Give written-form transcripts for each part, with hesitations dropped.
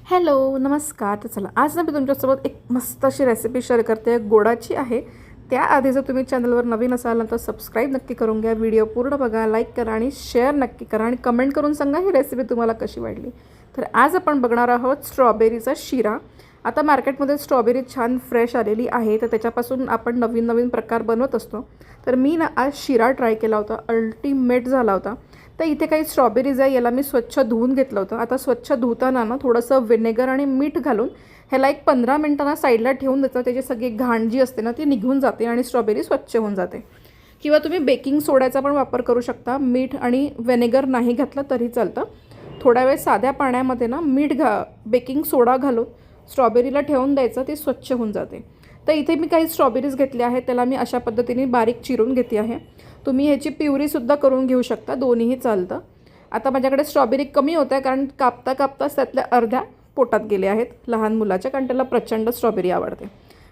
Hello नमस्कार. तर चला आज ना मी तुमच्यासोबत एक मस्त अशी रेसिपी शेअर करते, गोडाची आहे. त्याआधी जर तुम्ही चॅनलवर नवीन असाल तर सबस्क्राईब नक्की करून घ्या, व्हिडिओ पूर्ण बघा, लाईक करा आणि शेअर नक्की करा आणि कमेंट करून सांगा ही रेसिपी तुम्हाला कशी वाटली. तर आज आपण बघणार आहोत स्ट्रॉबेरीचा शिरा. आता मार्केटमध्ये स्ट्रॉबेरी छान फ्रेश आलेली आहे, तर त्याच्यापासून आपण नवीन नवीन प्रकार बनवत असतो. तर मी ना आज शिरा ट्राय केला होता, अल्टिमेट झाला होता. तर इथे काही स्ट्रॉबेरीज आहे, याला मी स्वच्छ धुवून घेतलं होतं. आता स्वच्छ धुताना ना थोडंसं व्हिनेगर आणि मीठ घालून ह्याला एक 15 मिनिटांना साईडला ठेवून द्यायचं. त्याची सगळी घाण जी असते ना ती निघून जाते आणि स्ट्रॉबेरी स्वच्छ होऊन जाते. किंवा तुम्ही बेकिंग सोड्याचा पण वापर करू शकता. मीठ आणि व्हिनेगर नाही घातलं तरी चालतं. थोड्या वेळ साध्या पाण्यामध्ये ना बेकिंग सोडा घालून स्ट्रॉबेरीला ठेवून द्यायचं, ती स्वच्छ होऊन जाते. तर इथे मी काही स्ट्रॉबेरीज घेतले आहेत, त्याला मी अशा पद्धतीने बारीक चिरून घेते आहे. तुम्ही ह्याची प्युरीसुद्धा करून घेऊ शकता, दोन्हीही चालतं. आता माझ्याकडे स्ट्रॉबेरी कमी होत्या कारण कापता कापताच त्यातल्या अर्ध्या पोटात गेले आहेत लहान मुलाच्या, कारण त्याला प्रचंड स्ट्रॉबेरी आवडते.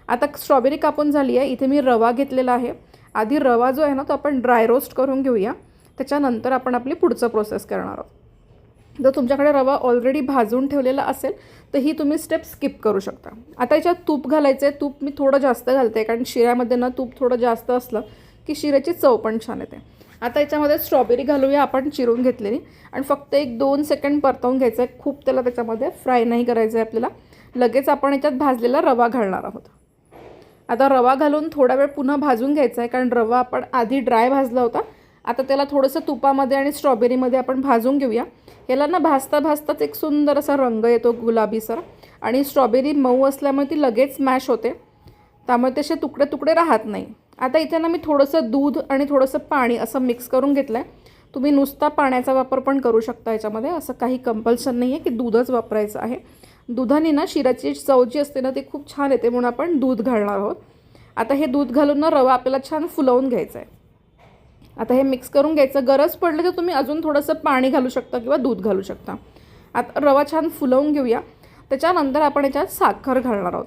आता स्ट्रॉबेरी कापून झाली आहे. इथे मी रवा घेतलेला आहे. आधी रवा जो आहे ना तो आपण ड्राय रोस्ट करून घेऊया, त्याच्यानंतर आपण आपली पुढचं प्रोसेस करणार आहोत. जर तुमच्याकडे रवा ऑलरेडी भाजून ठेवलेला असेल तर ही तुम्ही स्टेप स्किप करू शकता. आता याच्यात तूप घालायचं आहे. तूप मी थोडं जास्त घालते, कारण शिऱ्यामध्ये ना तूप थोडं जास्त असलं की शिऱ्याची चव पण छान येते. आता याच्यामध्ये स्ट्रॉबेरी घालूया आपण चिरून घेतलेली, आणि फक्त 1-2 सेकंड परतवून घ्यायचं आहे. खूप त्याला त्याच्यामध्ये फ्राय नाही करायचं आहे आपल्याला. लगेच आपण याच्यात भाजलेला रवा घालणार आहोत. आता रवा घालून थोडा वेळ पुन्हा भाजून घ्यायचा आहे, कारण रवा आपण आधी ड्राय भाजला होता. आता त्याला थोडंसं तुपामध्ये आणि स्ट्रॉबेरीमध्ये आपण भाजून घेऊया. याला ना भाजता भाजताच एक सुंदर असा रंग येतो गुलाबीसर, आणि स्ट्रॉबेरी मऊ असल्यामुळे ती लगेच मॅश होते, त्यामुळे तसे तुकडे तुकडे राहत नाही. आता इथे ना मी थोडंसं दूध आणि थोडंसं पाणी असं मिक्स करून घेतलं आहे. तुम्ही नुसता पाण्याचा वापर पण करू शकता याच्यामध्ये, असं काही कंपल्शन नाही आहे की दूधच वापरायचं आहे. दुधाने ना शिराची चव जी असते ना ती खूप छान येते, म्हणून आपण दूध घालणार आहोत. आता हे दूध घालून ना रवा आपल्याला छान फुलवून घ्यायचा आहे. आता हे मिक्स करून घ्यायचं. गरज पडली तर तुम्ही अजून थोडंसं पाणी घालू शकता किंवा दूध घालू शकता. आता रवा छान फुलवून घेऊया. त्याच्यानंतर आपण याच्यात साखर घालणार आहोत.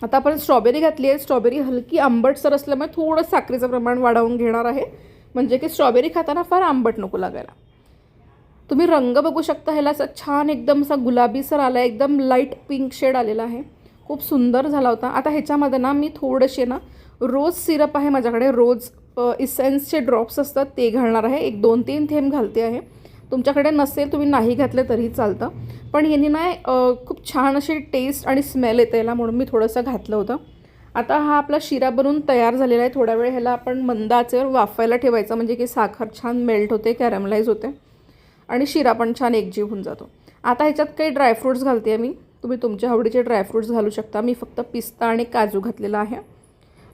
आता आपण स्ट्रॉबेरी घातली आहे. स्ट्रॉबेरी हलकी आंबटसर असल्यामुळे थोडं साखरेचं प्रमाण वाढवून घेणार आहे, म्हणजे की स्ट्रॉबेरी खाताना फार आंबट नको लागायला. तुम्ही रंग बघू शकता, ह्याला असं छान एकदम असा गुलाबीसर आला आहे, एकदम लाईट पिंक शेड आलेला आहे. खूप सुंदर झाला होता. आता ह्याच्यामध्ये ना मी थोडेसे ना रोज सिरप आहे माझ्याकडे, रोज इसेन्सचे ड्रॉप्स असतात ते घालणार आहे. 1-2-3 थेंब घालते आहे. तुमच्याकडे नसेल तुम्ही नाही घातले तरी चालतं, पण यांनी नाही खूप छान अशी टेस्ट आणि स्मेल येते याला, म्हणून मी थोडंसं घातलं होतं. आता हा आपला शिरा बनवून तयार झालेला आहे. थोड्या वेळ ह्याला आपण मंद आचेवर वाफायला ठेवायचं, म्हणजे की साखर छान मेल्ट होते, कॅरमलाइज होते आणि शिरा पण छान एकजीव होऊन जातो. आता ह्याच्यात काही ड्रायफ्रूट्स घालते आहे मी. तुम्ही तुमच्या आवडीचे ड्रायफ्रूट्स घालू शकता. मी फक्त पिस्ता आणि काजू घातलेला आहे.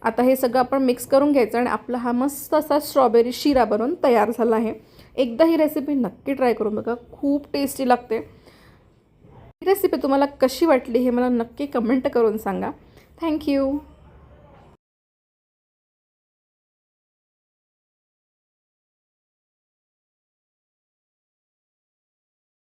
आता हे सगळं आपण मिक्स करून घ्यायचं आणि आपला हा मस्त असा स्ट्रॉबेरी शिरा बनवून तयार झाला आहे. एकदा ही रेसिपी नक्की ट्राय करून बघा, खूप टेस्टी लागते. ही रेसिपी तुम्हाला कशी वाटली हे मला नक्की कमेंट करून सांगा. थँक्यू.